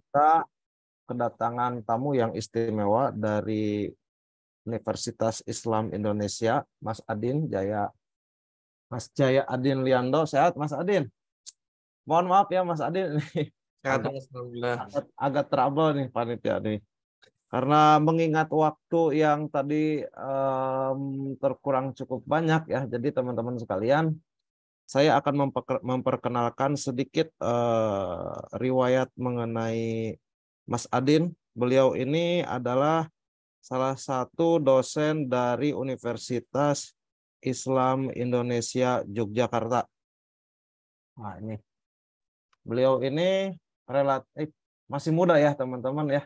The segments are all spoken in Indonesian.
kita kedatangan tamu yang istimewa dari Universitas Islam Indonesia, Mas Adin Jaya, Mas Jaya Adin Liando. Sehat, Mas Adin? Mohon maaf ya, Mas Adin, ini Sehat agak Mas, alhamdulillah. agak trouble nih panitia nih. Karena mengingat waktu yang tadi terkurang cukup banyak ya, jadi teman-teman sekalian, saya akan memperkenalkan sedikit riwayat mengenai Mas Adin. Beliau ini adalah salah satu dosen dari Universitas Islam Indonesia Yogyakarta. Nah, ini beliau ini relatif masih muda ya teman-teman ya,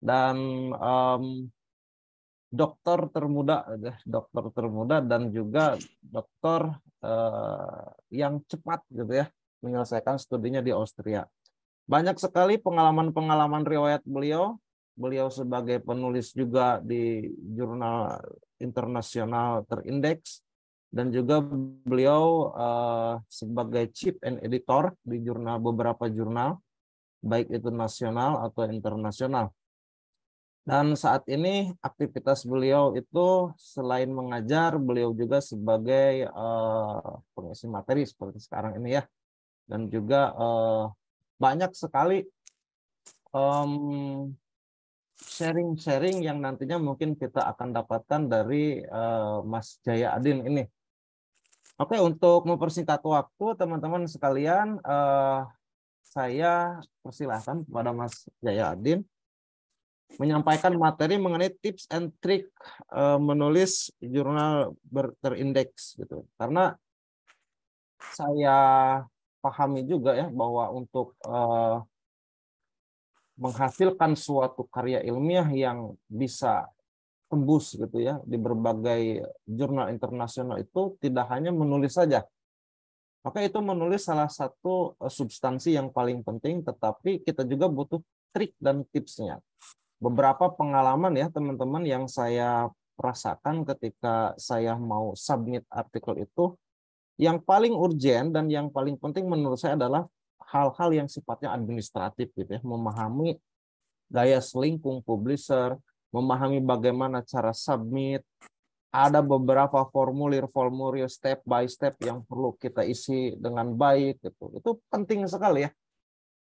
dan dokter termuda dan juga dokter yang cepat gitu ya menyelesaikan studinya di Austria. Banyak sekali pengalaman-pengalaman riwayat beliau. Beliau sebagai penulis juga di jurnal internasional terindeks dan juga beliau sebagai chief and editor di beberapa jurnal baik itu nasional atau internasional. Dan saat ini aktivitas beliau itu selain mengajar, beliau juga sebagai pengisi materi seperti sekarang ini ya. Dan juga banyak sekali sharing-sharing yang nantinya mungkin kita akan dapatkan dari Mas Jaya Adin ini. Oke, untuk mempersingkat waktu teman-teman sekalian, saya persilahkan kepada Mas Jaya Adin menyampaikan materi mengenai tips and trick menulis jurnal terindeks gitu. Karena saya pahami juga ya bahwa untuk menghasilkan suatu karya ilmiah yang bisa tembus gitu ya di berbagai jurnal internasional itu tidak hanya menulis saja. Maka itu menulis salah satu substansi yang paling penting, tetapi kita juga butuh trik dan tipsnya. Beberapa pengalaman ya teman-teman yang saya rasakan ketika saya mau submit artikel itu, yang paling urgent dan yang paling penting menurut saya adalah hal-hal yang sifatnya administratif gitu ya, memahami gaya selingkung publisher, memahami bagaimana cara submit, ada beberapa formulir-formulir step by step yang perlu kita isi dengan baik gitu. Itu penting sekali ya.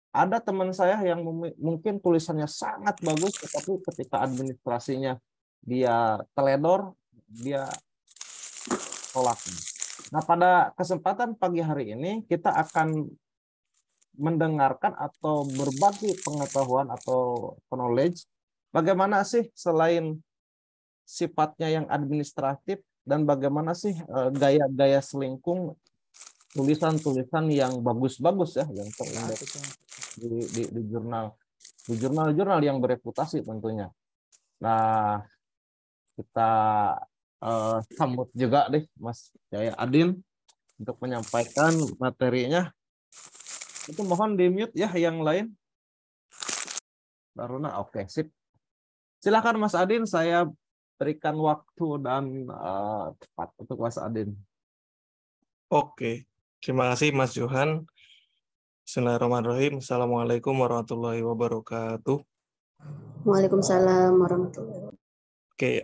Ada teman saya yang mungkin tulisannya sangat bagus, tetapi ketika administrasinya dia teledor, dia tolak. Nah, pada kesempatan pagi hari ini kita akan mendengarkan atau berbagi pengetahuan atau knowledge bagaimana sih selain sifatnya yang administratif dan bagaimana sih gaya-gaya selingkung tulisan-tulisan yang bagus-bagus ya yang terindeks di jurnal-jurnal yang bereputasi tentunya. Nah, kita sambut juga deh Mas Jaya Adin untuk menyampaikan materinya. Itu mohon di mute ya yang lain. Baruna, oke, sip. Silakan Mas Adin, saya berikan waktu dan tepat untuk Mas Adin. Oke, terima kasih Mas Johan. Bismillahirrahmanirrahim. Assalamualaikum warahmatullahi wabarakatuh. Waalaikumsalam warahmatullahi wabarakatuh. Oke,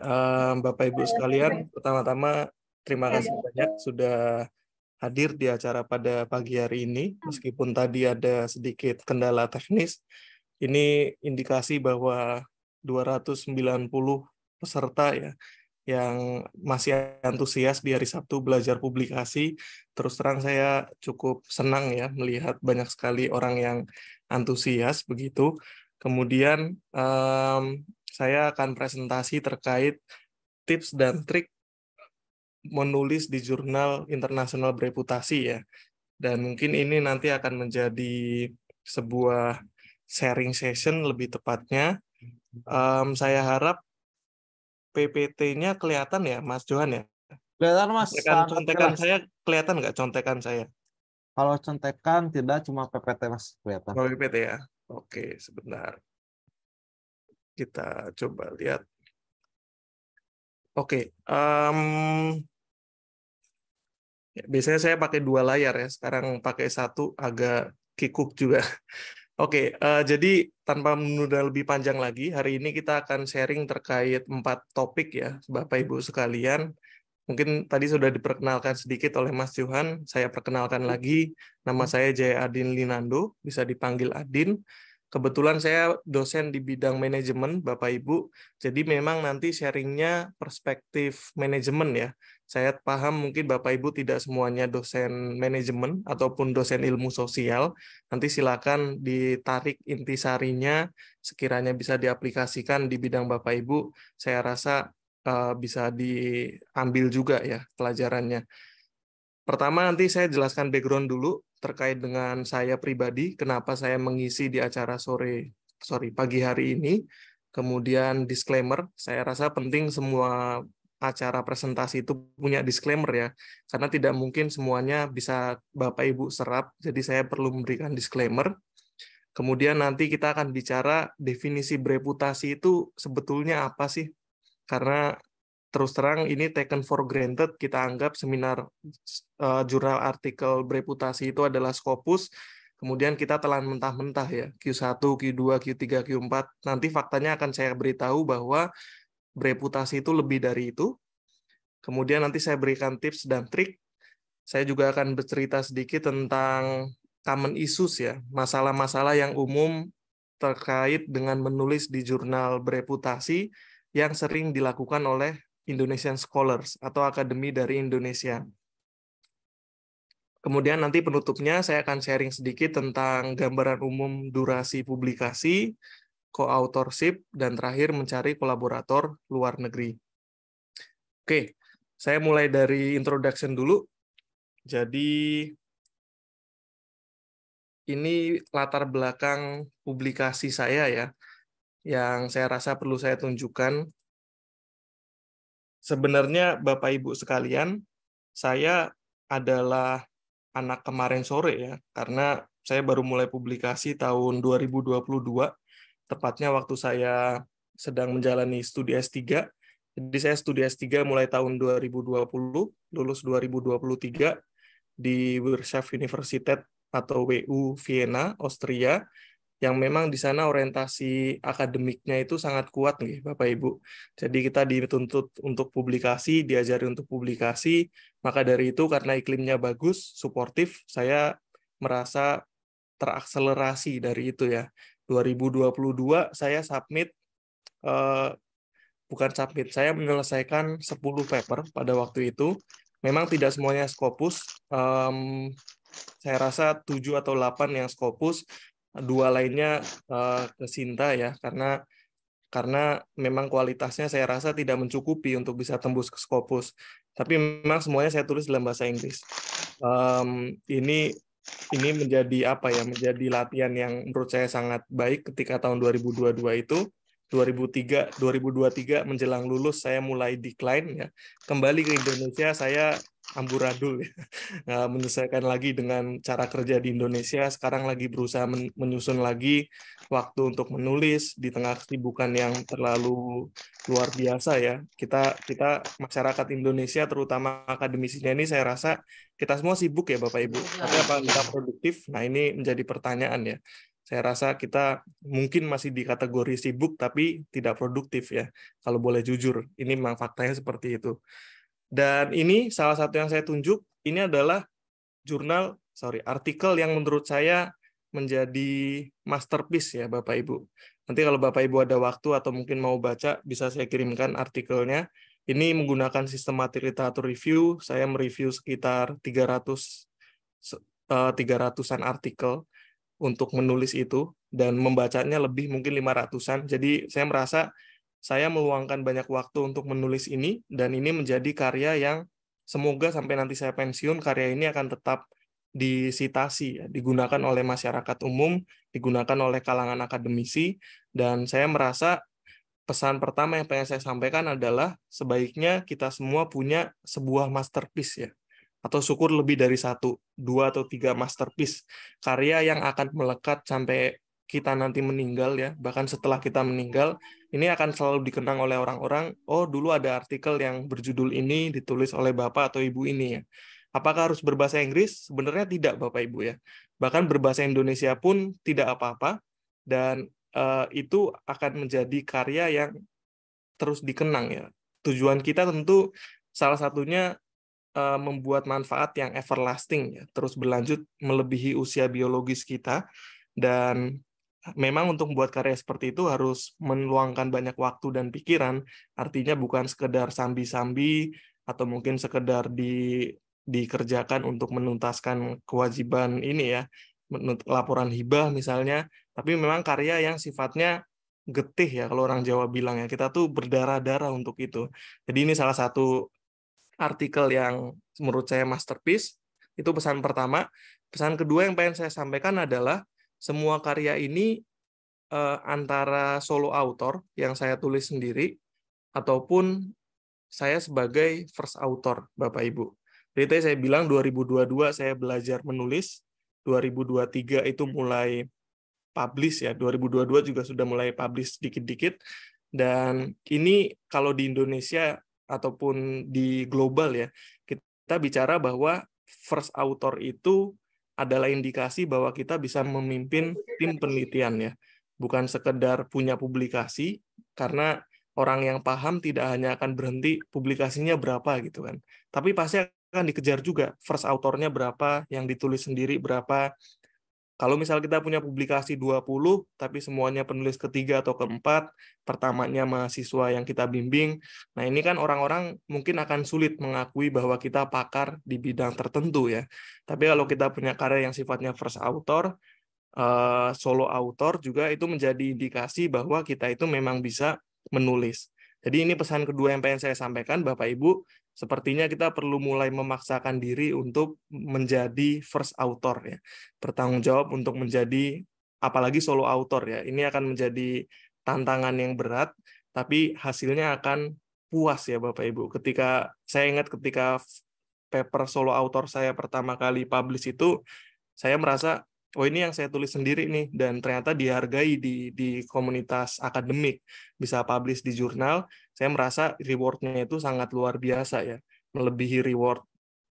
Bapak Ibu sekalian, pertama-tama terima kasih banyak sudah hadir di acara pada pagi hari ini. Meskipun tadi ada sedikit kendala teknis, ini indikasi bahwa 290 peserta ya yang masih antusias di hari Sabtu belajar publikasi. Terus terang saya cukup senang ya melihat banyak sekali orang yang antusias begitu. Kemudian saya akan presentasi terkait tips dan trik menulis di jurnal internasional bereputasi ya. Dan mungkin ini nanti akan menjadi sebuah sharing session lebih tepatnya. Saya harap PPT-nya kelihatan ya, Mas Johan ya? Kelihatan Mas, sangat Contekan jelas. saya kelihatan nggak contekan saya? Kalau contekan tidak cuma PPT Mas kelihatan. Oh, PPT ya? Oke, sebentar. Kita coba lihat. Oke, biasanya saya pakai 2 layar ya, sekarang pakai 1 agak kikuk juga. Oke, jadi tanpa menunda lebih panjang lagi, hari ini kita akan sharing terkait 4 topik ya, Bapak Ibu sekalian. Mungkin tadi sudah diperkenalkan sedikit oleh Mas Johan, saya perkenalkan lagi, nama saya Jaya Adin Linando, bisa dipanggil Adin. Kebetulan saya dosen di bidang manajemen, Bapak Ibu, jadi memang nanti sharingnya perspektif manajemen ya. Saya paham mungkin Bapak Ibu tidak semuanya dosen manajemen ataupun dosen ilmu sosial, nanti silakan ditarik intisarinya, sekiranya bisa diaplikasikan di bidang Bapak Ibu, saya rasa bisa diambil juga ya pelajarannya. Pertama nanti saya jelaskan background dulu terkait dengan saya pribadi, kenapa saya mengisi di acara pagi hari ini. Kemudian disclaimer, saya rasa penting semua acara presentasi itu punya disclaimer ya, karena tidak mungkin semuanya bisa Bapak Ibu serap, jadi saya perlu memberikan disclaimer. Kemudian nanti kita akan bicara definisi bereputasi itu sebetulnya apa sih? Karena terus terang ini taken for granted, kita anggap seminar jurnal artikel bereputasi itu adalah Scopus, kemudian kita telan mentah-mentah ya, Q1, Q2, Q3, Q4, nanti faktanya akan saya beritahu bahwa bereputasi itu lebih dari itu. Kemudian nanti saya berikan tips dan trik, saya juga akan bercerita sedikit tentang common issues ya, masalah-masalah yang umum terkait dengan menulis di jurnal bereputasi yang sering dilakukan oleh Indonesian Scholars atau Akademi dari Indonesia. Kemudian nanti penutupnya saya akan sharing sedikit tentang gambaran umum durasi publikasi, co-authorship, dan terakhir mencari kolaborator luar negeri. Oke, saya mulai dari introduction dulu. Jadi ini latar belakang publikasi saya ya, yang saya rasa perlu saya tunjukkan. Sebenarnya Bapak Ibu sekalian, saya adalah anak kemarin sore ya, karena saya baru mulai publikasi tahun 2022, tepatnya waktu saya sedang menjalani studi S3. Jadi saya studi S3 mulai tahun 2020, lulus 2023 di Wirtschaft Universität atau WU Vienna, Austria, yang memang di sana orientasi akademiknya itu sangat kuat nih Bapak Ibu. Jadi kita dituntut untuk publikasi, diajari untuk publikasi, maka dari itu karena iklimnya bagus, suportif, saya merasa terakselerasi dari itu ya. 2022 saya submit, bukan submit, saya menyelesaikan 10 paper pada waktu itu. Memang tidak semuanya Scopus, saya rasa 7 atau 8 yang Scopus, 2 lainnya ke Sinta ya, karena memang kualitasnya saya rasa tidak mencukupi untuk bisa tembus ke Scopus. Tapi memang semuanya saya tulis dalam bahasa Inggris. Ini menjadi apa ya? Menjadi latihan yang menurut saya sangat baik ketika tahun 2022 itu. 2023 menjelang lulus saya mulai decline ya. Kembali ke Indonesia saya amburadul ya. Menyesuaikan lagi dengan cara kerja di Indonesia. Sekarang lagi berusaha menyusun lagi waktu untuk menulis di tengah kesibukan yang terlalu luar biasa ya. Kita masyarakat Indonesia terutama akademisinya ini saya rasa kita semua sibuk ya Bapak Ibu. Tapi apa kita produktif? Nah, ini menjadi pertanyaan ya. Saya rasa kita mungkin masih di kategori sibuk tapi tidak produktif ya. Kalau boleh jujur, ini memang faktanya seperti itu. Dan ini salah satu yang saya tunjuk, ini adalah artikel yang menurut saya menjadi masterpiece ya Bapak Ibu. Nanti kalau Bapak Ibu ada waktu atau mungkin mau baca, bisa saya kirimkan artikelnya. Ini menggunakan systematic literature review, saya mereview sekitar 300-an artikel untuk menulis itu, dan membacanya lebih mungkin 500-an. Jadi saya merasa saya meluangkan banyak waktu untuk menulis ini, dan ini menjadi karya yang semoga sampai nanti saya pensiun, karya ini akan tetap disitasi, ya, digunakan oleh masyarakat umum, digunakan oleh kalangan akademisi, dan saya merasa pesan pertama yang pengen saya sampaikan adalah sebaiknya kita semua punya sebuah masterpiece ya, atau syukur lebih dari 1, 2 atau 3 masterpiece, karya yang akan melekat sampai kita nanti meninggal ya, bahkan setelah kita meninggal, ini akan selalu dikenang oleh orang-orang, oh dulu ada artikel yang berjudul ini ditulis oleh Bapak atau Ibu ini ya. Apakah harus berbahasa Inggris? Sebenarnya tidak, Bapak Ibu ya. Bahkan berbahasa Indonesia pun tidak apa-apa, dan itu akan menjadi karya yang terus dikenang ya. Tujuan kita tentu salah satunya membuat manfaat yang everlasting ya, terus berlanjut melebihi usia biologis kita, dan memang untuk membuat karya seperti itu harus meluangkan banyak waktu dan pikiran, artinya bukan sekedar sambi-sambi atau mungkin sekedar dikerjakan untuk menuntaskan kewajiban ini ya, laporan hibah misalnya, tapi memang karya yang sifatnya getih ya, kalau orang Jawa bilang ya, kita tuh berdarah-darah untuk itu. Jadi ini salah satu artikel yang menurut saya masterpiece. Itu pesan pertama. Pesan kedua yang pengen saya sampaikan adalah semua karya ini antara solo author yang saya tulis sendiri ataupun saya sebagai first author, Bapak Ibu. Jadi tadi saya bilang 2022 saya belajar menulis, 2023 itu mulai publish ya, 2022 juga sudah mulai publish dikit-dikit, dan ini kalau di Indonesia ataupun di global ya, kita bicara bahwa first author itu adalah indikasi bahwa kita bisa memimpin tim penelitian ya, bukan sekedar punya publikasi, karena orang yang paham tidak hanya akan berhenti publikasinya berapa gitu kan, tapi pasti akan dikejar juga first author-nya berapa, yang ditulis sendiri berapa. Kalau misal kita punya publikasi 20, tapi semuanya penulis ketiga atau keempat, pertamanya mahasiswa yang kita bimbing, nah ini kan orang-orang mungkin akan sulit mengakui bahwa kita pakar di bidang tertentu ya. Tapi kalau kita punya karya yang sifatnya first author, solo author juga, itu menjadi indikasi bahwa kita itu memang bisa menulis. Jadi ini pesan kedua yang pengen saya sampaikan, Bapak Ibu. Sepertinya kita perlu mulai memaksakan diri untuk menjadi first author ya. Bertanggung jawab untuk menjadi, apalagi solo author ya. Ini akan menjadi tantangan yang berat, tapi hasilnya akan puas ya Bapak Ibu. Saya ingat ketika paper solo author saya pertama kali publish itu, saya merasa, oh ini yang saya tulis sendiri nih, dan ternyata dihargai di komunitas akademik, bisa publish di jurnal. Saya merasa reward-nya itu sangat luar biasa ya, melebihi reward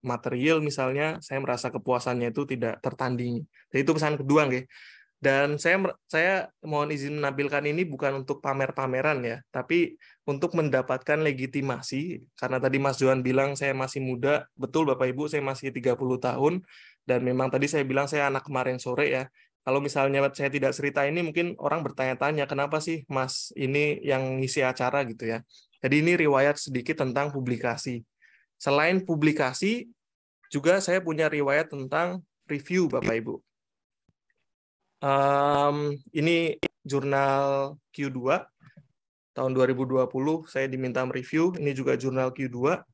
material misalnya. Saya merasa kepuasannya itu tidak tertandingi. Jadi itu pesan kedua nggih. Dan saya mohon izin menampilkan ini bukan untuk pamer-pameran ya, tapi untuk mendapatkan legitimasi, karena tadi Mas Johan bilang saya masih muda. Betul Bapak Ibu, saya masih 30 tahun, dan memang tadi saya bilang saya anak kemarin sore ya. Kalau misalnya saya tidak cerita ini, mungkin orang bertanya-tanya, kenapa sih Mas ini yang ngisi acara gitu ya. Jadi ini riwayat sedikit tentang publikasi. Selain publikasi, juga saya punya riwayat tentang review Bapak Ibu. Ini jurnal Q2 tahun 2020, saya diminta mereview. Ini juga jurnal Q2.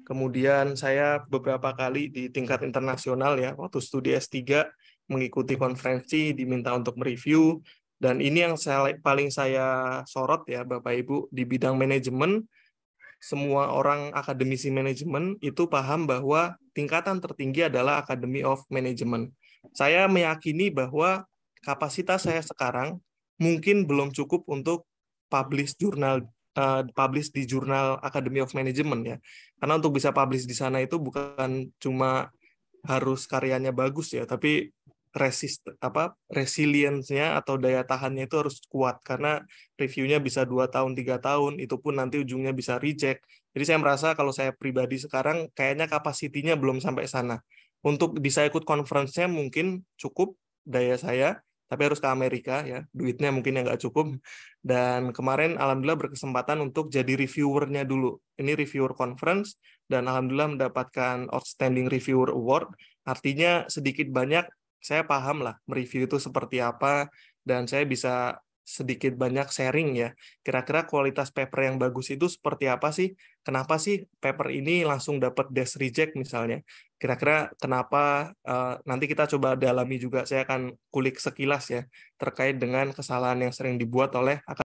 Kemudian saya beberapa kali di tingkat internasional ya, waktu studi S3 mengikuti konferensi, diminta untuk mereview. Dan ini yang paling saya sorot ya Bapak Ibu, di bidang manajemen. Semua orang akademisi manajemen itu paham bahwa tingkatan tertinggi adalah Academy of Management. Saya meyakini bahwa kapasitas saya sekarang mungkin belum cukup untuk publish di jurnal Academy of Management ya. Karena untuk bisa publish di sana itu bukan cuma harus karyanya bagus ya, tapi resilience-nya atau daya tahannya itu harus kuat, karena reviewnya bisa 2 tahun, 3 tahun, itu pun nanti ujungnya bisa reject. Jadi saya merasa kalau saya pribadi sekarang kayaknya kapasitinya belum sampai sana. Untuk bisa ikut conference-nya mungkin cukup daya saya, tapi harus ke Amerika ya, duitnya mungkin yang nggak cukup. Dan kemarin alhamdulillah berkesempatan untuk jadi reviewernya dulu. Ini reviewer conference, dan alhamdulillah mendapatkan Outstanding Reviewer Award. Artinya sedikit banyak saya paham lah mereview itu seperti apa, dan saya bisa sedikit banyak sharing ya. Kira-kira kualitas paper yang bagus itu seperti apa sih? Kenapa sih paper ini langsung dapat dash reject misalnya? Kira-kira kenapa? Nanti kita coba dalami juga. Saya akan kulik sekilas ya terkait dengan kesalahan yang sering dibuat oleh